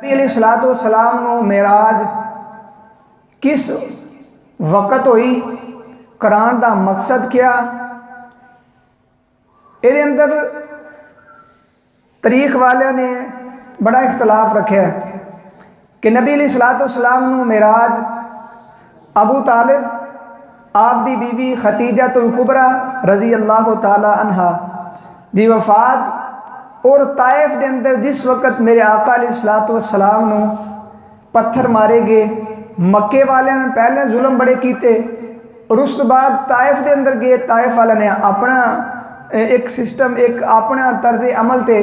नबी अलैहिस्सलाम नूं मेराज किस वक़्त हुई, करान दा मकसद क्या, ये अंदर तारीख वाले ने बड़ा इख्तलाफ रखा है कि नबी अलैहिस्सलाम नूं मेराज अबू तालिब आप दी बीवी खतीजतुल कुबरा रज़ी अल्लाह तआला अन्हा दी वफ़ात और ताइफ के अंदर जिस वक़्त मेरे आका अलैहिस्सलाम नूं पत्थर मारे गए, मक्के वाले ने पहले जुल्म बड़े किए और उस बाद ताइफ के अंदर गए, ताइफ वाले ने अपना एक सिस्टम एक अपना तर्ज अमल से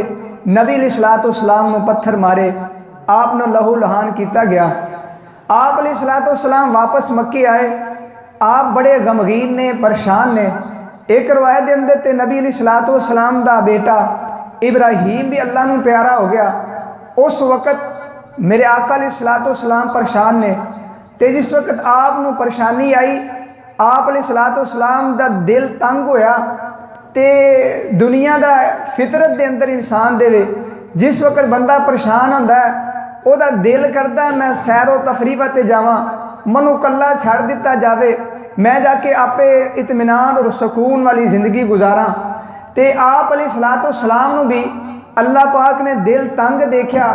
नबी अलैहिस्सलाम नूं पत्थर मारे, आप नूं लहू लहान किया गया। आप अलैहिस्सलाम वापस मक्के आए, आप बड़े गमगीन ने, परेशान ने। एक रवायत के अंदर ते नबी अलैहिस्सलाम दा बेटा इब्राहीम भी अल्लाह नूं प्यारा हो गया। उस वक़्त मेरे आका अलैहिस्सलाम परेशान ने, ते जिस वक़्त आप नूं परेशानी आई, आप अलैहिस्सलाम दा दिल तंग होया ते दुनिया दा फितरत दे अंदर इंसान दे जिस वक़्त बंदा परेशान होंदा है, ओदा दिल करदा मैं सैरो तफरीह ते जावां, मनु कल्ला छड़ दिता जावे, मैं जाके आपे इत्मीनान और सुकून वाली ज़िंदगी गुजारा। ते आप अलैहिस्सलाम नूं भी अल्लाह पाक ने दिल तंग देखा।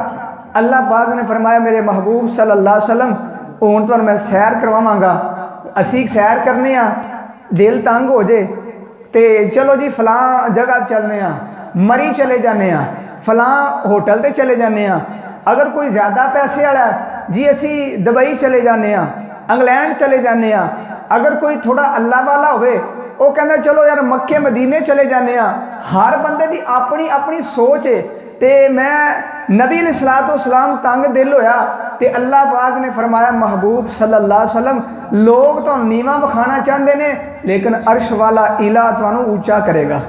अल्लाह पाक ने फरमाया मेरे महबूब सल्लल्लाहु अलैहि वसल्लम हुण तुहानूं मैं सैर करवावांगा, असीं सैर करने आ, दिल तंग हो जे ते चलो जी फलां जगह चलने आ, मरी चले जाने आ, फलां होटल ते चले जाने आ, अगर कोई ज़्यादा पैसे वाला जी असी दुबई चले जाने आ, इंग्लैंड चले जाने आ, अगर कोई थोड़ा अल्लाह वाला होवे वो कहना चलो यार मक्के मदीने चले जाने आ। हर बंदे की अपनी अपनी सोच है। ते मैं नबी अलैहिस्सलाम तंग दिल होया ते अल्लाह पाक ने फरमाया महबूब सल्लल्लाहु अलैहि वसल्लम लोग तो नीवा विखाना चाहते हैं लेकिन अर्श वाला इला तुहानूं ऊंचा करेगा।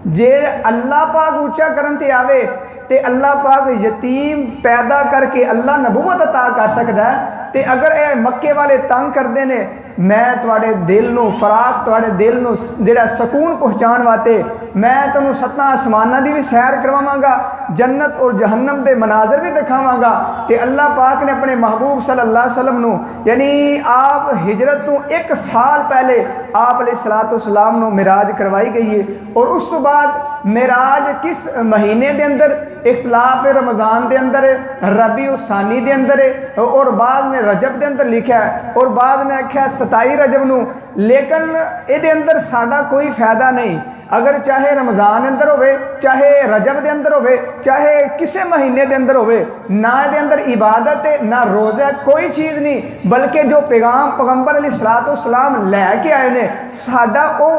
जे अल्लाह पाक ऊंचा करन ते आवे ते अल्लाह पाक यतीम पैदा करके अल्लाह नबूवत अता कर सकता है। ते अगर ये मक्के वाले तंग करते हैं, मैं तुहाडे दिल नूं फराक तुहाडे दिल नूं जिहड़ा सकून पहुँचाने वास्ते मैं तुहानूं सत्तां आसमानां दी भी सैर करवावांगा, जन्नत और जहन्नम के मनाजर भी दिखावांगा। ते अल्लाह पाक ने अपने महबूब सल्लल्लाहु अलैहि वसल्लम नूं यानी आप हिजरत नूं 1 साल पहले आप अलैहिस्सलाम नूं मिराज करवाई गई है। और उस तो बाद मिराज किस महीने के अंदर, इख्तलाफ रमज़ान के अंदर, रबीउल सानी के अंदर और बाद में रजब के अंदर लिखा है और बाद में आख्या 27 रजब नूं। लेकिन ये अंदर साडा कोई फायदा नहीं, अगर चाहे रमज़ान अंदर होवे, चाहे रजब के अंदर होवे, चाहे किसी महीने के अंदर होवे, ना ये अंदर इबादत है ना रोज़ा, कोई चीज़ नहीं, बल्कि जो पैगाम पैगंबर अलैहिस्सलाम लैके आए ने साडा वो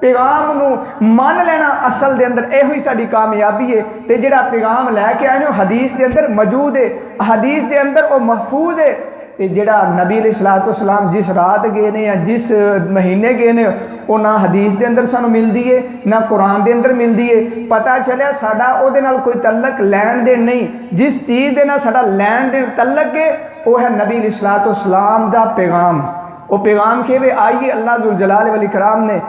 पैगाम नूं मान लेना असल के अंदर यही साडी कामयाबी है। तो जिहड़ा पैगाम लैके आए ने हदीस के अंदर मौजूद है, हदीस के अंदर वो महफूज है। तो जिहड़ा नबी अलैहिस्सलाम जिस रात गए ने या जिस महीने गए ने वो ना हदीस के अंदर सानू मिलती है ना कुरान के अंदर मिलती है। पता चलिया साडा उहदे नाल कोई तल्लक लैन देन नहीं, जिस चीज़ के नाल साडा लैन देन तल्लक है वो है नबी अलैहिस्सलाम दा पैगाम। वो पैगाम केवे आइए अल्लाह जुल जलाल वल इकराम ने